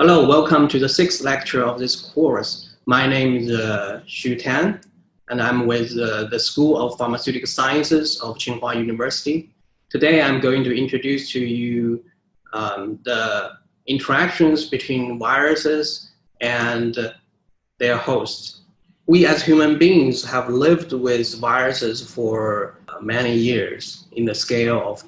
Hello, welcome to the sixth lecture of this course. My name is Xu Tan, and I'm with the School of Pharmaceutical Sciences of Tsinghua University. Today, I'm going to introduce to you the interactions between viruses and their hosts. We as human beings have lived with viruses for many years in the scale of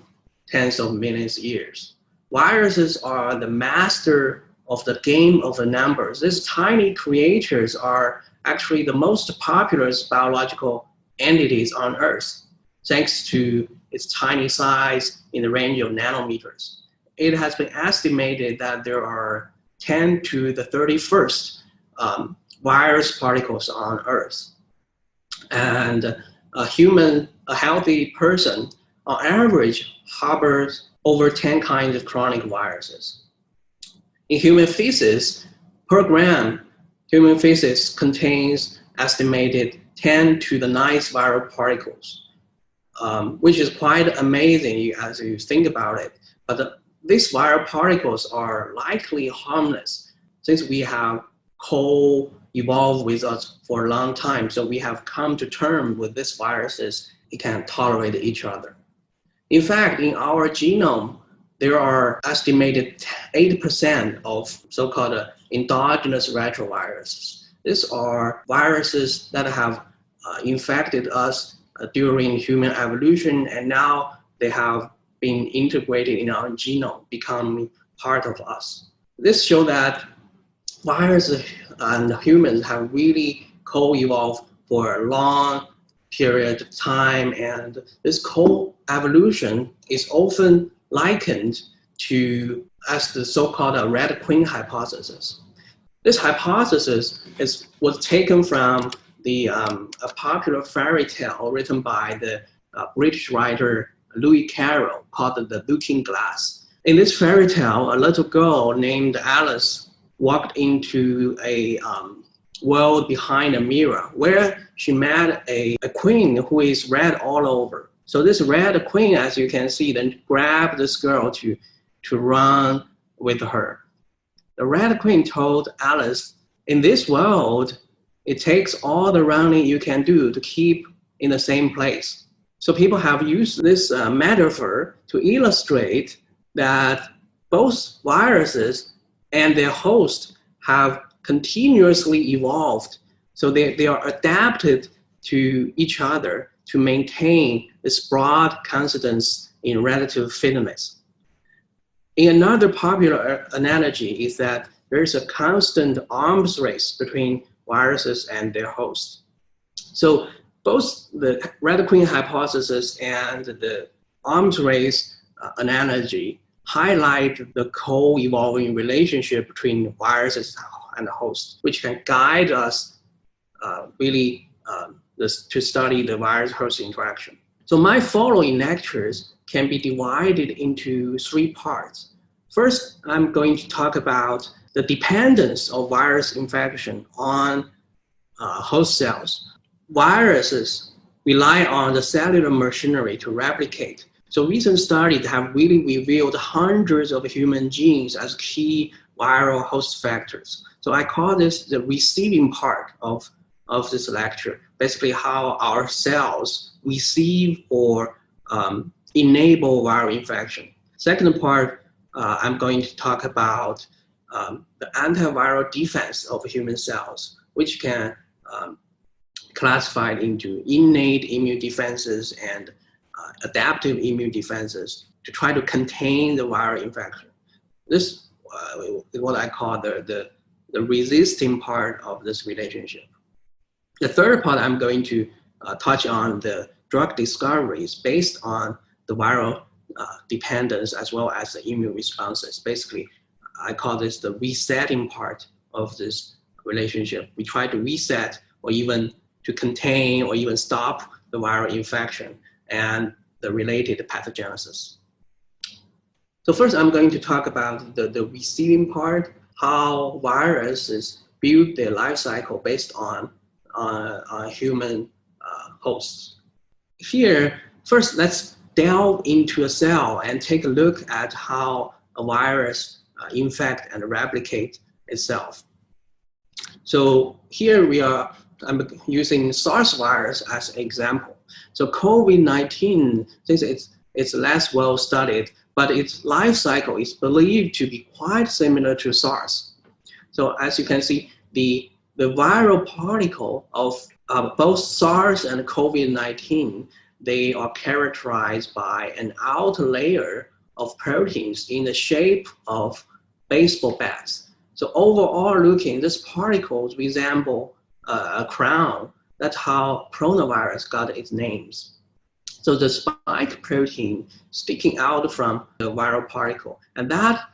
tens of millions of years. Viruses are the master of the game of the numbers. These tiny creatures are actually the most popular biological entities on Earth, thanks to its tiny size in the range of nanometers. It has been estimated that there are 10 to the 31st virus particles on Earth. And a healthy person, on average, harbors over 10 kinds of chronic viruses. In human feces, per gram, human feces contains estimated 10 to the 9th viral particles, which is quite amazing as you think about it. But these viral particles are likely harmless since we have co-evolved with us for a long time. So we have come to terms with these viruses. It can tolerate each other. In fact, in our genome, there are estimated 8% of so-called endogenous retroviruses. These are viruses that have infected us during human evolution, and now they have been integrated in our genome, becoming part of us. This shows that viruses and humans have really co-evolved for a long period of time, and this co-evolution is often likened to as the so-called Red Queen hypothesis. This hypothesis was taken from a popular fairy tale written by the British writer Lewis Carroll called The Looking Glass. In this fairy tale, a little girl named Alice walked into a world behind a mirror where she met a queen who is red all over. So this red queen, as you can see, then grabbed this girl to run with her. The red queen told Alice, in this world, it takes all the running you can do to keep in the same place. So people have used this metaphor to illustrate that both viruses and their host have continuously evolved. So they are adapted to each other to maintain this broad coincidence in relative fitness. In another popular analogy is that there is a constant arms race between viruses and their hosts. So both the Red Queen hypothesis and the arms race analogy highlight the co-evolving relationship between viruses and the host, which can guide us to study the virus-host interaction. So my following lectures can be divided into three parts. First, I'm going to talk about the dependence of virus infection on host cells. Viruses rely on the cellular machinery to replicate. So recent studies have really revealed hundreds of human genes as key viral host factors. So I call this the receiving part of this lecture, basically how our cells receive or enable viral infection. Second part, I'm going to talk about the antiviral defense of human cells, which can classify into innate immune defenses and adaptive immune defenses to try to contain the viral infection. This is what I call the resisting part of this relationship. The third part, I'm going to touch on the drug discoveries based on the viral dependence as well as the immune responses. Basically, I call this the resetting part of this relationship. We try to reset or even to contain or even stop the viral infection and the related pathogenesis. So first, I'm going to talk about the receiving part, how viruses build their life cycle based on human hosts. Here, first, let's delve into a cell and take a look at how a virus infect and replicate itself. So here I'm using SARS virus as an example. So COVID-19, since it's less well studied, but its life cycle is believed to be quite similar to SARS. So as you can see, the viral particle of both SARS and COVID-19, they are characterized by an outer layer of proteins in the shape of baseball bats. So overall looking, these particles resemble a crown. That's how coronavirus got its names. So the spike protein sticking out from the viral particle, and that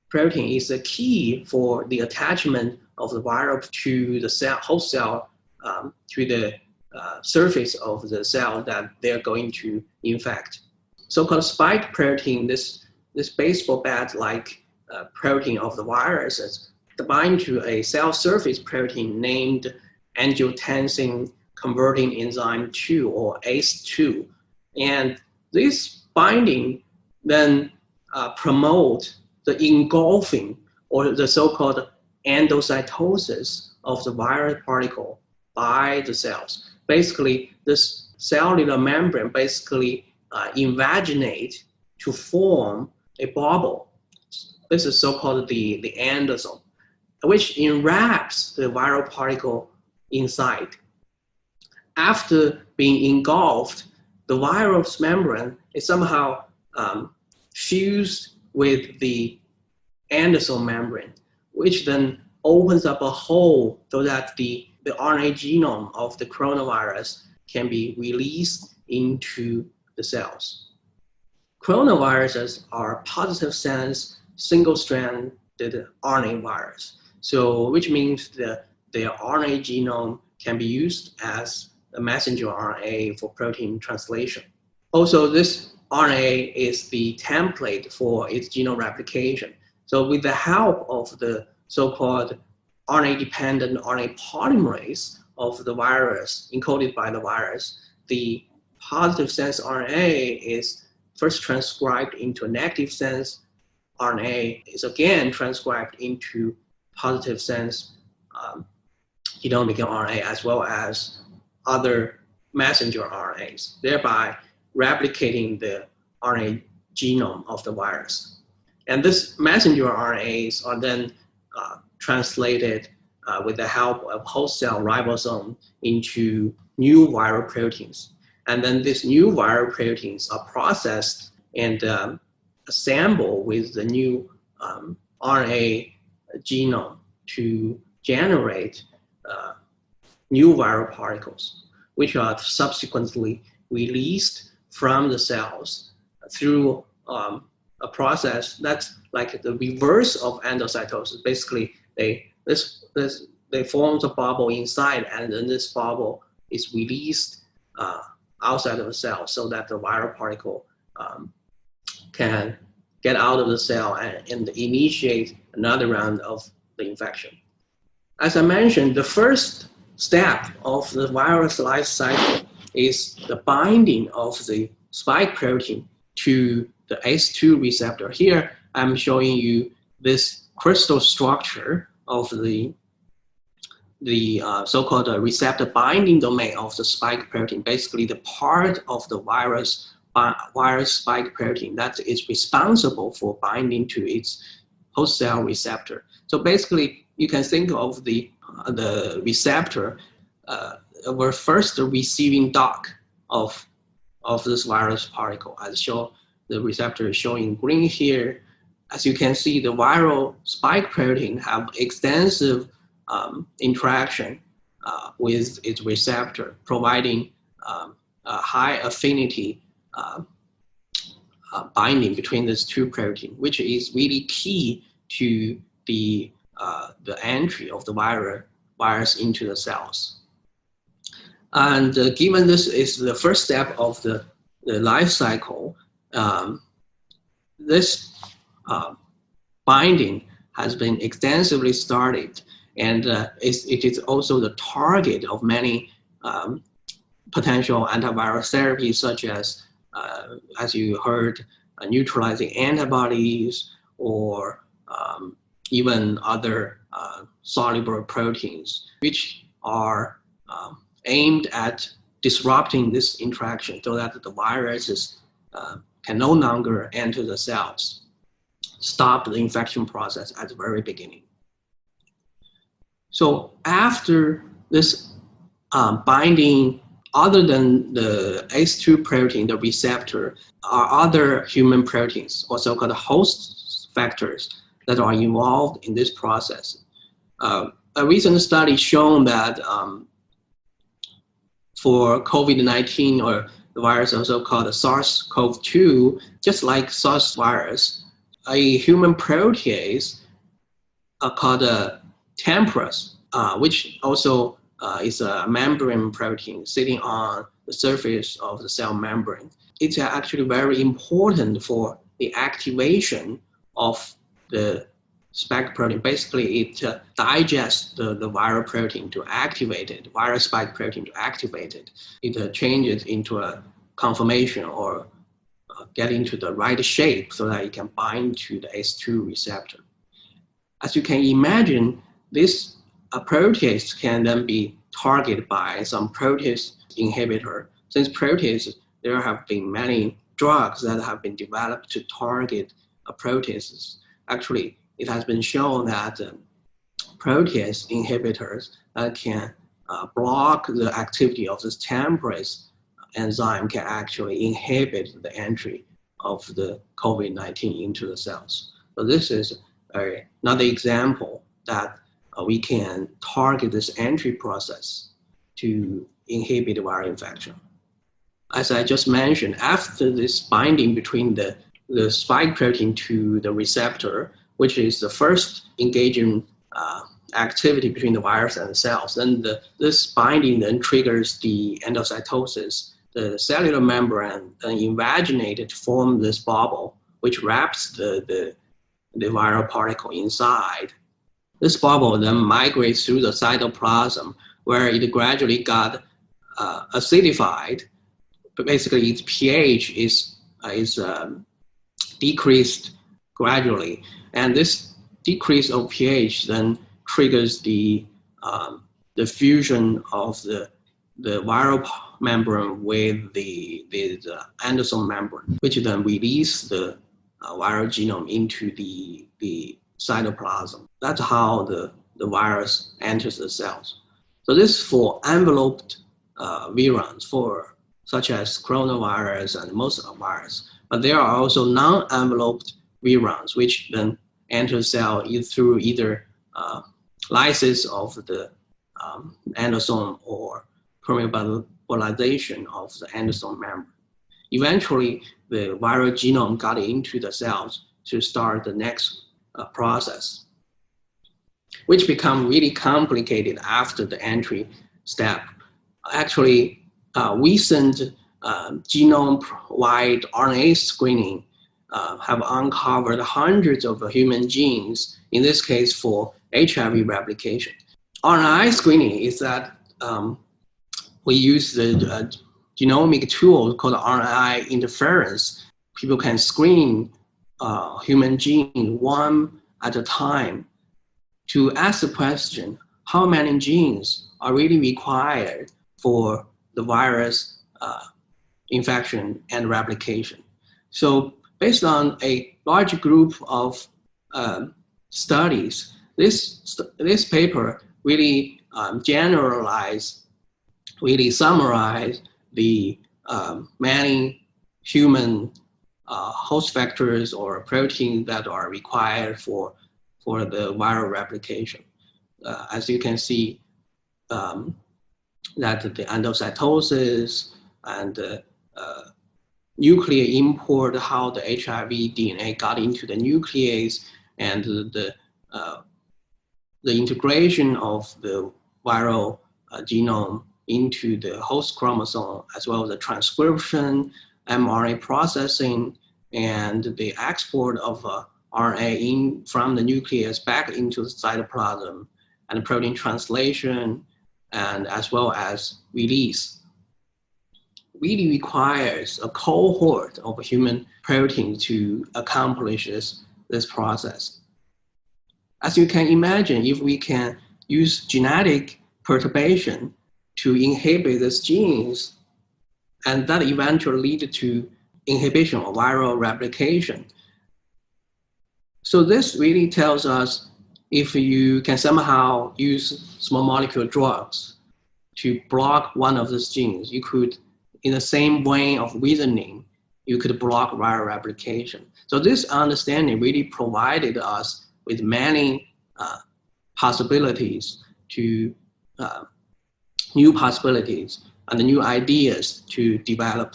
protein is a key for the attachment of the virus to the cell, host cell, to the surface of the cell that they're going to infect. So-called spike protein, this baseball bat-like protein of the viruses, bind to a cell surface protein named angiotensin converting enzyme 2, or ACE2. And this binding then promote the engulfing, or the so-called endocytosis of the viral particle by the cells. Basically, this cellular membrane basically invaginate to form a bubble. This is so-called the endosome, which enwraps the viral particle inside. After being engulfed, the virus membrane is somehow fused with the endosome membrane, which then opens up a hole so that the RNA genome of the coronavirus can be released into the cells. Coronaviruses are positive sense single-stranded RNA virus, so which means that their RNA genome can be used as a messenger RNA for protein translation. Also, this RNA is the template for its genome replication. So with the help of the so-called RNA-dependent RNA polymerase of the virus, encoded by the virus, the positive sense RNA is first transcribed into a negative sense RNA, is again transcribed into positive sense genomic RNA, as well as other messenger RNAs, thereby replicating the RNA genome of the virus. And this messenger RNAs are then translated with the help of host cell ribosome into new viral proteins. And then these new viral proteins are processed and assembled with the new RNA genome to generate new viral particles, which are subsequently released from the cells through a process that's like the reverse of endocytosis. Basically, they form a bubble inside, and then this bubble is released outside of the cell so that the viral particle can get out of the cell and initiate another round of the infection. As I mentioned, the first step of the virus life cycle is the binding of the spike protein to the ACE2 receptor. Here, I'm showing you this crystal structure of the so-called receptor binding domain of the spike protein, basically the part of the virus spike protein that is responsible for binding to its host cell receptor. So basically, you can think of the receptor were first the receiving dock of this virus particle. As shown, the receptor is shown in green here. As you can see, the viral spike protein have extensive interaction with its receptor, providing a high affinity binding between these two proteins, which is really key to the entry of the virus into the cells. And given this is the first step of the life cycle, this binding has been extensively studied, and it is also the target of many potential antiviral therapies, such as you heard, neutralizing antibodies or even other soluble proteins, which are aimed at disrupting this interaction so that the viruses can no longer enter the cells, stop the infection process at the very beginning. So after this binding, other than the ACE2 protein, the receptor, are other human proteins, also called host factors, that are involved in this process. A recent study shown that for COVID-19, or the virus also called SARS-CoV-2, just like SARS virus, a human protease called TMPRSS, which also is a membrane protein sitting on the surface of the cell membrane. It's actually very important for the activation of the spike protein. Basically, it digests the viral protein to activate it, viral spike protein to activate it. It changes into a conformation or get into the right shape so that it can bind to the ACE2 receptor. As you can imagine, this protease can then be targeted by some protease inhibitor. Since protease, there have been many drugs that have been developed to target proteases. Actually, it has been shown that protease inhibitors can block the activity of this TMPRSS enzyme, can actually inhibit the entry of the COVID-19 into the cells. So this is another example that we can target this entry process to inhibit viral infection. As I just mentioned, after this binding between the spike protein to the receptor, which is the first engaging activity between the virus and the cells, then this binding then triggers the endocytosis. The cellular membrane then invaginated to form this bubble, which wraps the viral particle inside. This bubble then migrates through the cytoplasm, where it gradually got acidified. But basically, its pH is decreased gradually, and this decrease of pH then triggers the fusion of the viral membrane with the endosome membrane, which then release the viral genome into the cytoplasm. That's how the virus enters the cells. So this is for enveloped virions, such as coronavirus and most of the virus. But there are also non-enveloped virions, which then enter the cell through either lysis of the endosome or permeabilization of the endosome membrane. Eventually, the viral genome got into the cells to start the next process, which become really complicated after the entry step. Actually, recent genome-wide RNA screening have uncovered hundreds of human genes, in this case for HIV replication. RNA screening is that we use the genomic tool called RNA interference. People can screen human gene one at a time to ask the question, how many genes are really required for the virus infection and replication? So based on a large group of studies, this paper really summarize the many human host factors or proteins that are required for the viral replication. As you can see, that the endocytosis and nuclear import, how the HIV DNA got into the nuclease, and the integration of the viral genome into the host chromosome, as well as the transcription, mRNA processing, and the export of RNA from the nucleus back into the cytoplasm, and protein translation, and as well as release. Really requires a cohort of human protein to accomplish this process. as you can imagine, if we can use genetic perturbation to inhibit these genes, and that eventually lead to inhibition of viral replication. So this really tells us if you can somehow use small molecule drugs to block one of these genes, you could, in the same vein of reasoning, you could block viral replication. So this understanding really provided us with many possibilities to new possibilities and new ideas to develop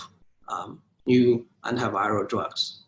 new antiviral drugs.